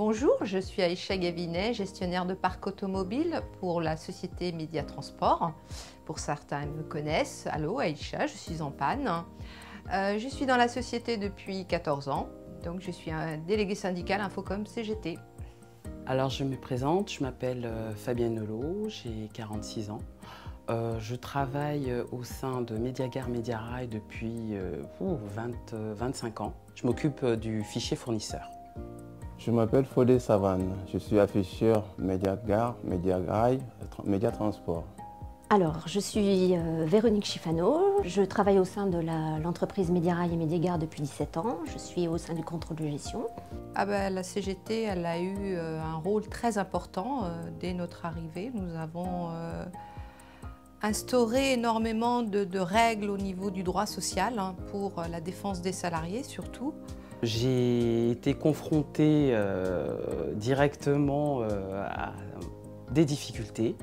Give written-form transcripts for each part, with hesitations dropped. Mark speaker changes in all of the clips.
Speaker 1: Bonjour, je suis Aïcha Gavinet, gestionnaire de parc automobile pour la société Média Transport. Pour certains me connaissent. Allô Aïcha, je suis en panne. Je suis dans la société depuis 14 ans, donc je suis un délégué syndical Infocom CGT.
Speaker 2: Alors je me présente, je m'appelle Fabienne Nelot, j'ai 46 ans. Je travaille au sein de Mediagare Mediarail depuis 25 ans. Je m'occupe du fichier fournisseur.
Speaker 3: Je m'appelle Fodé Savane, je suis afficheur Mediagare, Mediarail, Média Transport.
Speaker 4: Alors, je suis Véronique Chiffano, je travaille au sein de l'entreprise Mediarail et Mediagare depuis 17 ans. Je suis au sein du contrôle de gestion.
Speaker 1: La CGT elle a eu un rôle très important dès notre arrivée. Nous avons instauré énormément de règles au niveau du droit social pour la défense des salariés surtout.
Speaker 2: J'ai été confrontée directement à des difficultés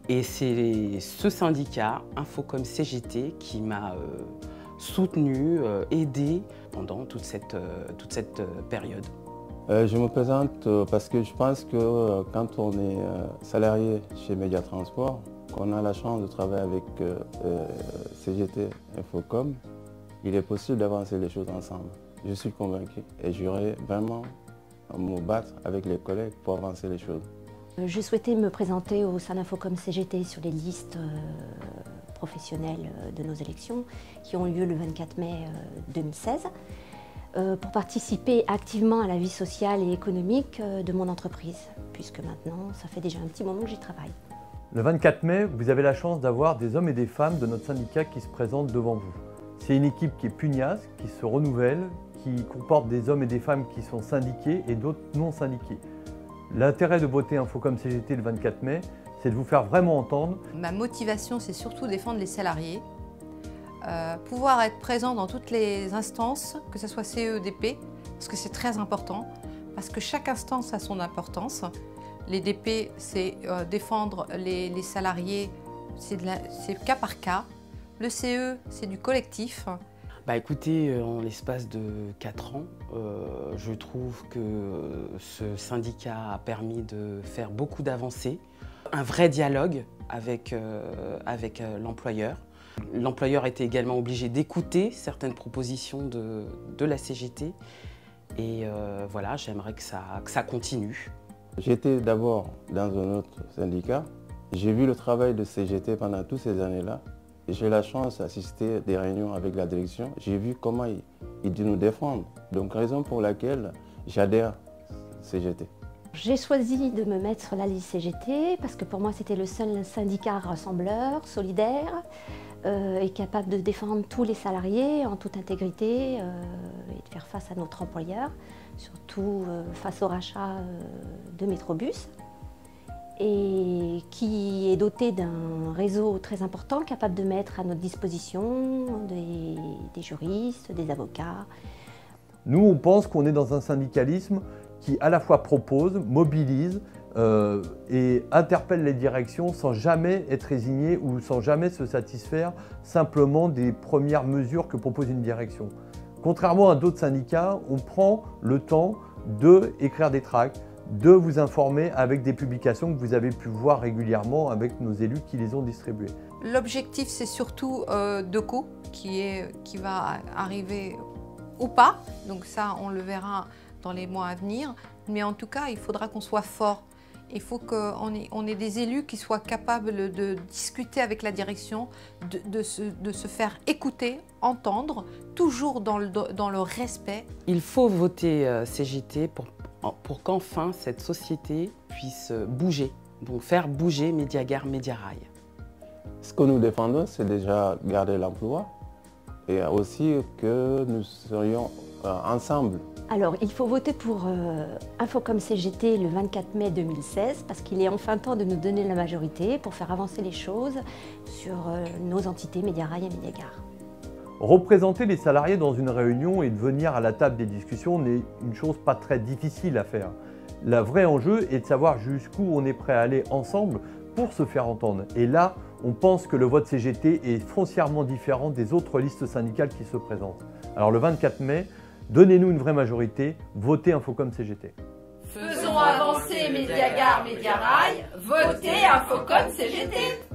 Speaker 2: et c'est ce syndicat, Infocom CGT, qui m'a soutenu, aidé pendant toute cette période.
Speaker 3: Je me présente parce que je pense que quand on est salarié chez Média Transport, qu'on a la chance de travailler avec CGT Infocom, il est possible d'avancer les choses ensemble. Je suis convaincu et j'irai vraiment me battre avec les collègues pour avancer les choses.
Speaker 4: Je souhaitais me présenter au sein d'Infocom CGT sur les listes professionnelles de nos élections qui ont lieu le 24 mai 2016 pour participer activement à la vie sociale et économique de mon entreprise, puisque maintenant, ça fait déjà un petit moment que j'y travaille.
Speaker 5: Le 24 mai, vous avez la chance d'avoir des hommes et des femmes de notre syndicat qui se présentent devant vous. C'est une équipe qui est pugnace, qui se renouvelle, qui comporte des hommes et des femmes qui sont syndiqués et d'autres non syndiqués. L'intérêt de voter Infocom CGT le 24 mai, c'est de vous faire vraiment entendre.
Speaker 1: Ma motivation, c'est surtout défendre les salariés, pouvoir être présent dans toutes les instances, que ce soit CEDP, parce que c'est très important, parce que chaque instance a son importance. Les DP, c'est défendre les salariés, c'est cas par cas. Le CE, c'est du collectif.
Speaker 2: Écoutez, en l'espace de 4 ans, je trouve que ce syndicat a permis de faire beaucoup d'avancées. Un vrai dialogue avec l'employeur. L'employeur était également obligé d'écouter certaines propositions de la CGT. Et voilà, j'aimerais que ça continue.
Speaker 3: J'étais d'abord dans un autre syndicat. J'ai vu le travail de CGT pendant toutes ces années-là. J'ai eu la chance d'assister à des réunions avec la direction. J'ai vu comment ils nous défendent. Donc, raison pour laquelle j'adhère CGT.
Speaker 4: J'ai choisi de me mettre sur la liste CGT parce que pour moi, c'était le seul syndicat rassembleur, solidaire et capable de défendre tous les salariés en toute intégrité et de faire face à notre employeur, surtout face au rachat de Métrobus, et qui est doté d'un réseau très important, capable de mettre à notre disposition des juristes, des avocats.
Speaker 5: Nous, on pense qu'on est dans un syndicalisme qui à la fois propose, mobilise et interpelle les directions sans jamais être résigné ou sans jamais se satisfaire simplement des premières mesures que propose une direction. Contrairement à d'autres syndicats, on prend le temps d'écrire des tracts, de vous informer avec des publications que vous avez pu voir régulièrement avec nos élus qui les ont distribuées.
Speaker 1: L'objectif, c'est surtout DECO qui va arriver ou pas. Donc ça, on le verra dans les mois à venir. Mais en tout cas, il faudra qu'on soit fort. Il faut qu'on ait des élus qui soient capables de discuter avec la direction, de se faire écouter, entendre, toujours dans le respect.
Speaker 2: Il faut voter CGT pour qu'enfin cette société puisse bouger, donc faire bouger Mediagare Mediarail.
Speaker 3: Ce que nous défendons, c'est déjà garder l'emploi et aussi que nous serions ensemble.
Speaker 4: Alors, il faut voter pour Infocom CGT le 24 mai 2016 parce qu'il est enfin temps de nous donner la majorité pour faire avancer les choses sur nos entités Mediarail et Mediagare.
Speaker 5: Représenter les salariés dans une réunion et de venir à la table des discussions n'est une chose pas très difficile à faire. Le vrai enjeu est de savoir jusqu'où on est prêt à aller ensemble pour se faire entendre. Et là, on pense que le vote CGT est foncièrement différent des autres listes syndicales qui se présentent. Alors le 24 mai, donnez-nous une vraie majorité, votez Infocom CGT.
Speaker 1: Faisons
Speaker 6: Génération avancée, Médiagare, Médiarail, votez Infocom CGT.